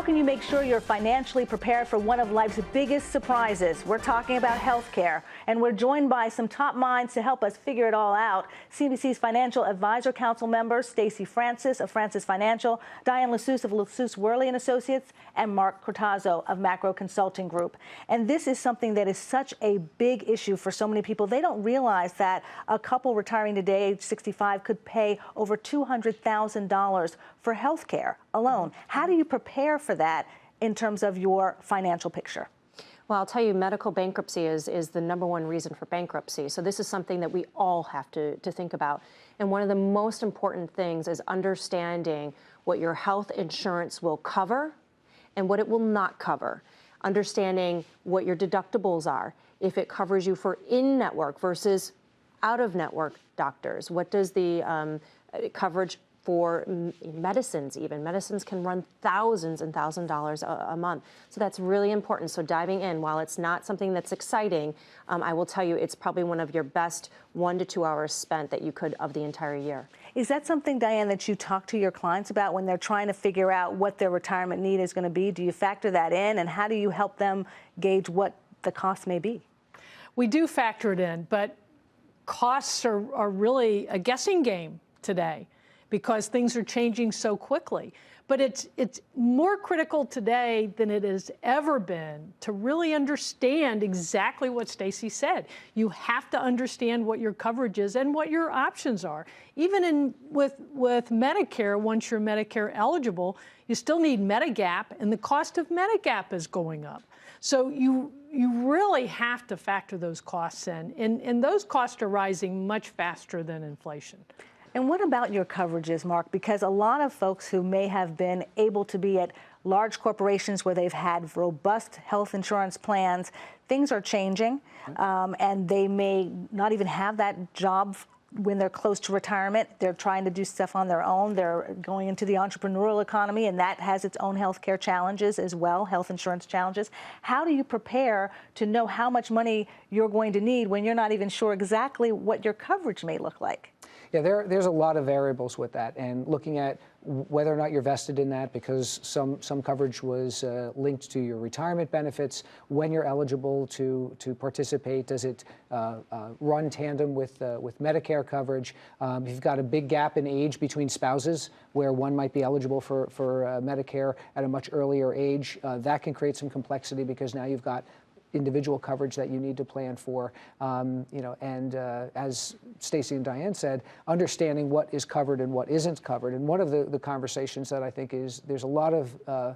can you make sure you're financially prepared for one of life's biggest surprises? We're talking about healthcare, and we're joined by some top minds to help us figure it all out. CNBC's Financial Advisor Council members, Stacey Francis of Francis Financial, Diane Lassus of Lassus Worley and Associates, and Mark Cortazzo of Macro Consulting Group. And this is something that is such a big issue for so many people. They don't realize that a couple retiring today, age 65, could pay over $200,000 for health care alone. How do you prepare for that in terms of your financial picture? Well, I'll tell you, medical bankruptcy is the #1 reason for bankruptcy. So this is something that we all have to think about. And one of the most important things is understanding what your health insurance will cover and what it will not cover. Understanding what your deductibles are, if it covers you for in-network versus out-of-network doctors. What does the coverage for medicines, even. Medicines can run thousands and thousands of dollars a month. So that's really important. So diving in, while it's not something that's exciting, I will tell you it's probably one of your best 1 to 2 hours spent that you could of the entire year. Is that something, Diane, that you talk to your clients about when they're trying to figure out what their retirement need is going to be? Do you factor that in, and how do you help them gauge what the cost may be? We do factor it in, but costs are really a guessing game today, because things are changing so quickly. But it's more critical today than it has ever been to really understand exactly what Stacey said. You have to understand what your coverage is and what your options are. Even with Medicare, once you're Medicare eligible, you still need Medigap, and the cost of Medigap is going up. So you really have to factor those costs in, and those costs are rising much faster than inflation. And what about your coverages, Mark? Because a lot of folks who may have been able to be at large corporations where they've had robust health insurance plans, things are changing, and they may not even have that job when they're close to retirement. They're trying to do stuff on their own. They're going into the entrepreneurial economy, and that has its own health care challenges as well, health insurance challenges. How do you prepare to know how much money you're going to need when you're not even sure exactly what your coverage may look like? Yeah, there's a lot of variables with that, and looking at whether or not you're vested in that, because some coverage was linked to your retirement benefits, when you're eligible to participate, does it run tandem with Medicare coverage? If you've got a big gap in age between spouses, where one might be eligible for Medicare at a much earlier age, that can create some complexity, because now you've got individual coverage that you need to plan for, as Stacey and Diane said, understanding what is covered and what isn't covered. And one of the conversations that I think there's a lot of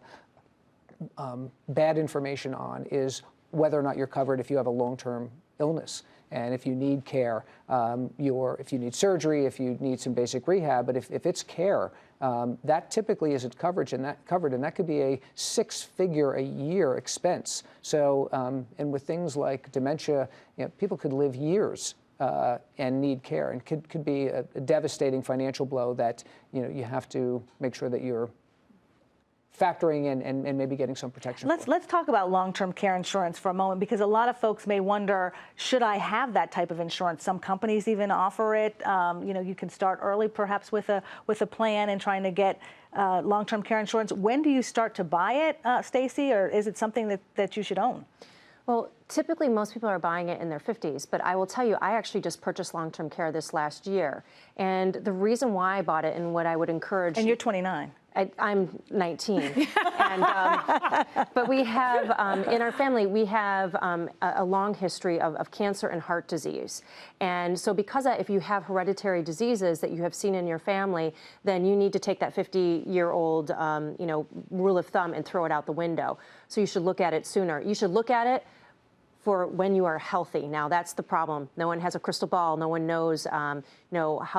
bad information on is whether or not you're covered if you have a long-term illness. And if you need care, if you need surgery, if you need some basic rehab, but if it's care, that typically isn't covered, and that could be a 6-figure-a-year expense. So, and with things like dementia, people could live years and need care, and could be a devastating financial blow that you have to make sure that you're factoring in and maybe getting some protection. Let's talk about long-term care insurance for a moment, because a lot of folks may wonder, should I have that type of insurance? Some companies even offer it. You can start early, perhaps with a plan and trying to get long-term care insurance. When do you start to buy it, Stacey, or is it something that you should own? Well, typically most people are buying it in their 50s, but I will tell you, I actually just purchased long-term care this last year. And the reason why I bought it, and what I would encourage— And you're 29. I'm 19, but we have, in our family, we have a long history of cancer and heart disease. And so because if you have hereditary diseases that you have seen in your family, then you need to take that 50-year-old, rule of thumb and throw it out the window. So you should look at it sooner. You should look at it for when you are healthy. Now, that's the problem. No one has a crystal ball. No one knows, how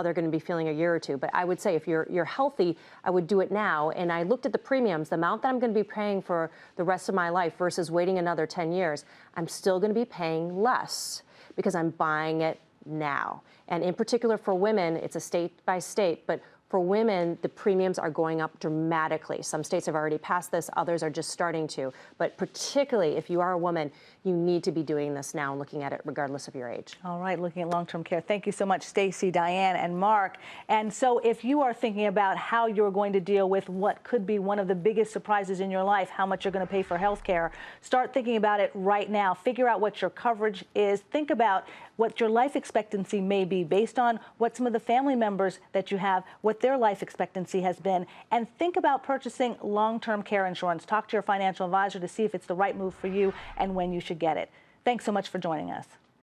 they're going to be feeling a year or two. But I would say if you're healthy, I would do it now. And I looked at the premiums, the amount that I'm going to be paying for the rest of my life versus waiting another 10 years. I'm still going to be paying less because I'm buying it now. And in particular for women, it's a state by state, but For women, the premiums are going up dramatically. Some states have already passed this, others are just starting to. But particularly if you are a woman, you need to be doing this now and looking at it regardless of your age. All right, looking at long-term care. Thank you so much, Stacey, Diane, and Mark. And so if you are thinking about how you're going to deal with what could be one of the biggest surprises in your life, how much you're going to pay for health care, start thinking about it right now. Figure out what your coverage is. Think about what your life expectancy may be based on what some of the family members that you have, what their life expectancy has been, and think about purchasing long-term care insurance. Talk to your financial advisor to see if it's the right move for you and when you should get it. Thanks so much for joining us.